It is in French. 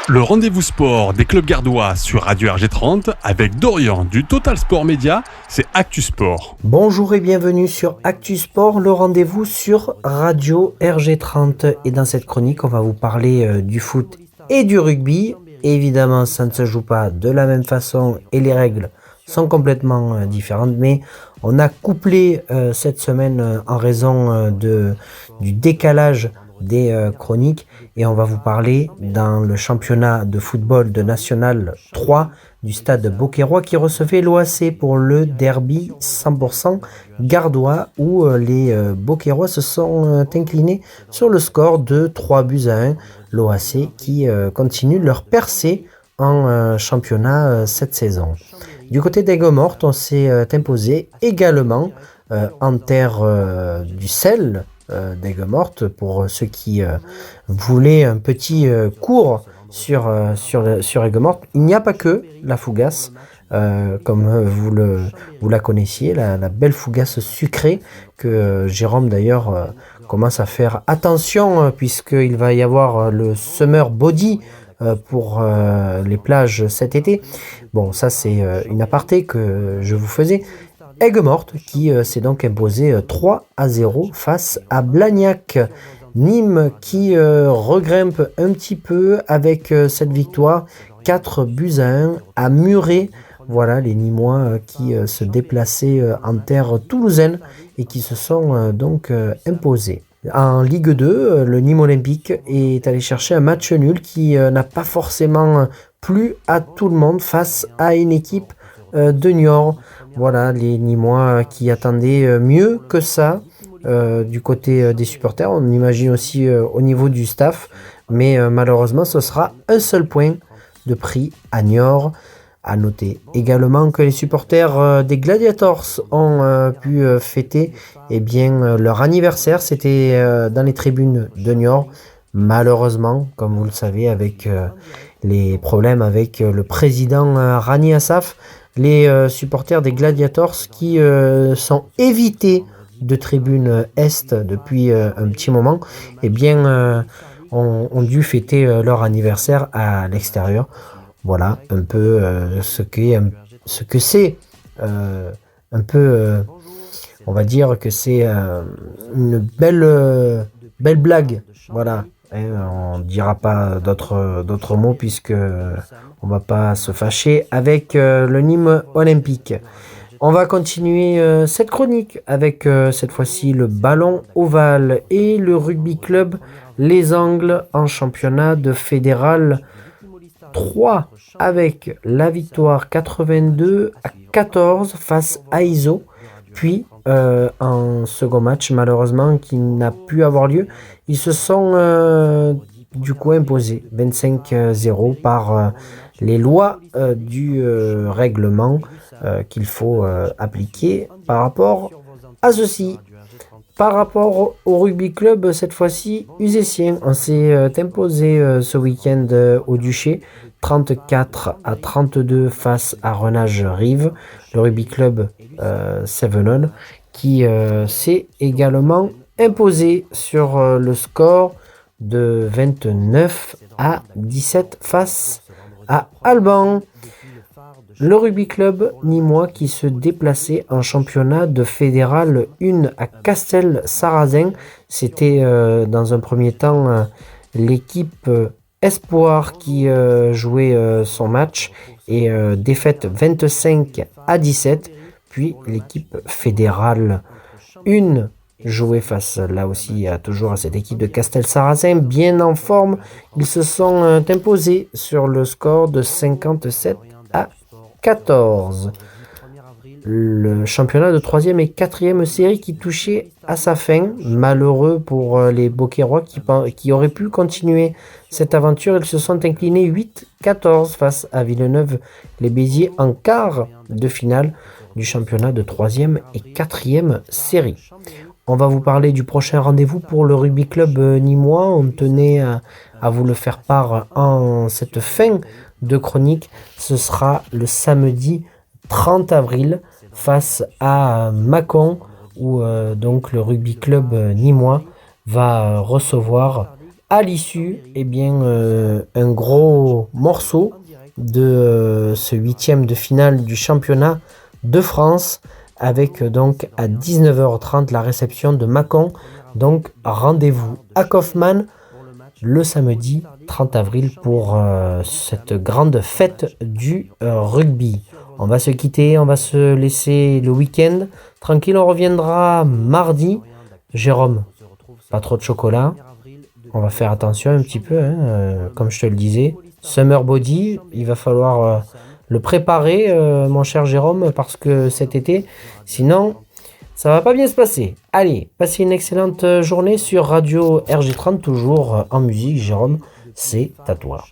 Le rendez-vous sport des clubs gardois sur Radio RG30 avec Dorian du Total Sport Média, c'est Actu Sport. Bonjour et bienvenue sur Actu Sport, le rendez-vous sur Radio RG30. Et dans cette chronique, on va vous parler du foot et du rugby. Évidemment, ça ne se joue pas de la même façon et les règles sont complètement différentes, mais on a couplé cette semaine en raison du décalage des chroniques et on va vous parler dans le championnat de football de National 3 du stade Beauquerrois qui recevait l'OAC pour le derby 100% gardois où les Beauquerrois se sont inclinés sur le score de 3-1. L'OAC qui continue leur percée en championnat cette saison. Du côté d'Aigues-Mortes, on s'est imposé également en terre du sel d'Aigues-Mortes pour ceux qui voulaient un petit cours sur Aigues-Mortes. Il n'y a pas que la fougasse, comme vous la connaissiez, la belle fougasse sucrée que Jérôme d'ailleurs commence à faire attention puisqu'il va y avoir le Summer Body pour les plages cet été. Bon, ça c'est une aparté que je vous faisais. Aigues-Mortes qui s'est donc imposé 3-0 face à Blagnac. Nîmes qui regrimpe un petit peu avec cette victoire 4-1 à Muret. Voilà les Nîmois qui se déplaçaient en terre toulousaine et qui se sont donc imposés. En Ligue 2, le Nîmes Olympique est allé chercher un match nul qui n'a pas forcément plu à tout le monde face à une équipe de Niort. Voilà, les Nîmois qui attendaient mieux que ça du côté des supporters. On imagine aussi au niveau du staff. Mais malheureusement, ce sera un seul point de prix à Niort. À noter également que les supporters des Gladiators ont pu fêter leur anniversaire. C'était dans les tribunes de Niort. Malheureusement, comme vous le savez, avec les problèmes avec le président Rani Assaf, les supporters des Gladiators qui sont évités de tribune Est depuis un petit moment, ont dû fêter leur anniversaire à l'extérieur. Voilà un peu ce que c'est. Un peu, on va dire que c'est une belle blague. Voilà. On ne dira pas d'autres mots puisque on va pas se fâcher avec le Nîmes Olympique. On va continuer cette chronique avec cette fois-ci le ballon ovale et le rugby club Les Angles en championnat de fédéral 3 avec la victoire 82-14 face à ISO. Puis en second match malheureusement qui n'a pu avoir lieu, ils se sont du coup imposés 25-0 par les lois du règlement qu'il faut appliquer par rapport à ceci. Par rapport au rugby club, cette fois-ci, Uzésien, on s'est imposé ce week-end au Duché, 34-32 face à Renage-Rive. Le rugby club Sevenol qui s'est également imposé sur le score de 29-17 face à Alban. Le rugby club nîmois qui se déplaçait en championnat de fédéral 1 à Castel-Sarrazin. C'était dans un premier temps l'équipe Espoir qui jouait son match et défaite 25-17. Puis l'équipe fédérale 1 jouait face là aussi toujours à cette équipe de Castel-Sarrazin. Bien en forme, ils se sont imposés sur le score de 57-14. Le championnat de 3e et 4e série qui touchait à sa fin. Malheureux pour les Beauquerrois qui auraient pu continuer cette aventure. Ils se sont inclinés 8-14 face à Villeneuve-les-Béziers en quart de finale du championnat de 3e et 4e série. On va vous parler du prochain rendez-vous pour le rugby club nîmois. On tenait à vous le faire part en cette fin de chronique. Ce sera le samedi 30 avril face à Mâcon où donc le rugby club nîmois va recevoir à l'issue, eh bien, un gros morceau de ce 8e de finale du championnat de France avec donc à 19h30 la réception de Mâcon. Donc rendez-vous à Kaufmann le samedi 30 avril pour cette grande fête du rugby. On va se quitter, on va se laisser le week-end tranquille, on reviendra mardi. Jérôme, pas trop de chocolat, on va faire attention un petit peu, comme je te le disais. Summer Body, il va falloir le préparer, mon cher Jérôme, parce que cet été, sinon, ça va pas bien se passer. Allez, passez une excellente journée sur Radio RG30, toujours en musique. Jérôme, c'est à toi.